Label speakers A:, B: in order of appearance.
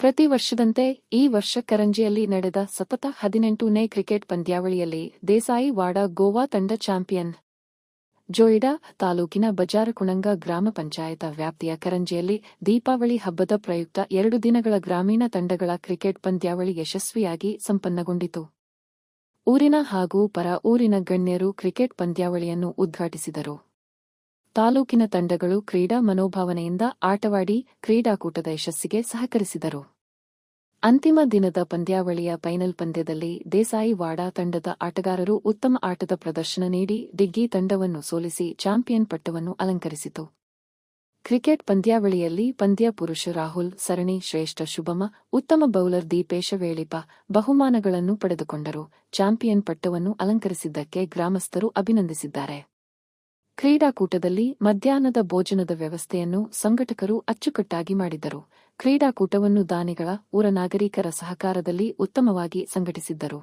A: ಪ್ರತಿ ವರ್ಷದಂತೆ ಈ ವರ್ಷ ಕರಂಜಿಯಲ್ಲಿ ನಡೆದ ಸತತ 18ನೇ ಕ್ರಿಕೆಟ್ ಪಂದ್ಯಾವಳಿಯಲ್ಲಿ ದೇಸಾಯಿವಾಡ ಗೋವಾ ತಂಡ ಚಾಂಪಿಯನ್. ಜೋಯಿಡಾ ತಾಲೂಕಿನ ಬಜಾರಕುಣಂಗ ಗ್ರಾಮ ಪಂಚಾಯತ ವ್ಯಾಪ್ತಿಯ ಕರಂಜಿಯಲ್ಲಿ ದೀಪಾವಳಿ ಹಬ್ಬದ ಪ್ರಯುಕ್ತ 2 ದಿನಗಳ ಗ್ರಾಮೀಣ ತಂಡಗಳ ಕ್ರಿಕೆಟ್ ಪಂದ್ಯಾವಳಿ ಯಶಸ್ವಿಯಾಗಿ ಸಂಪನ್ನಗೊಂಡಿತು. ಊರಿನ ಹಾಗೂ ಪರ ಊರಿನ ಗಣ್ಯರು ಕ್ರಿಕೆಟ್ ಪಂದ್ಯಾವಳಿಯನ್ನು ಉದ್ಘಾಟಿಸಿದರು. ತಾಲೂಕಿನ ತಂಡಗಳು ಕ್ರೀಡಾ ಮನೋಭಾವನೆಯಿಂದ ಆಟವಾಡಿ ಕ್ರೀಡಾಕೂಟದ ಯಶಸ್ಸಿಗೆ ಸಹಕರಿಸಿದರು. ಅಂತಿಮ ದಿನದ ಪಂದ್ಯಾವಳಿಯ ಫೈನಲ್ ಪಂದ್ಯದಲ್ಲಿ ದೇಸಾಯಿವಾಡ ತಂಡದ ಆಟಗಾರರು ಉತ್ತಮ ಆಟದ ಪ್ರದರ್ಶನ ನೀಡಿ ಡಿಗ್ಗಿ ತಂಡವನ್ನು ಸೋಲಿಸಿ ಚಾಂಪಿಯನ್ ಪಟ್ಟವನ್ನು ಅಲಂಕರಿಸಿತು. ಕ್ರಿಕೆಟ್ ಪಂದ್ಯಾವಳಿಯಲ್ಲಿ ಪಂದ್ಯ ಪುರುಷ ರಾಹುಲ್ ಸರಣಿ ಶ್ರೇಷ್ಠ ಶುಭಮ, ಉತ್ತಮ ಬೌಲರ್ ದೀಪೇಶ ವೇಳಿಪ ಬಹುಮಾನಗಳನ್ನು ಪಡೆದುಕೊಂಡರು. ಚಾಂಪಿಯನ್ ಪಟ್ಟವನ್ನು ಅಲಂಕರಿಸಿದ್ದಕ್ಕೆ ಗ್ರಾಮಸ್ಥರು ಅಭಿನಂದಿಸಿದ್ದಾರೆ. ಕ್ರೀಡಾಕೂಟದಲ್ಲಿ ಮಧ್ಯಾಹ್ನದ ಭೋಜನದ ವ್ಯವಸ್ಥೆಯನ್ನು ಸಂಘಟಕರು ಅಚ್ಚುಕಟ್ಟಾಗಿ ಮಾಡಿದ್ದರು. ಕ್ರೀಡಾಕೂಟವನ್ನು ದಾನಿಗಳ, ಊರ ನಾಗರಿಕರ ಸಹಕಾರದಲ್ಲಿ ಉತ್ತಮವಾಗಿ ಸಂಘಟಿಸಿದ್ದರು.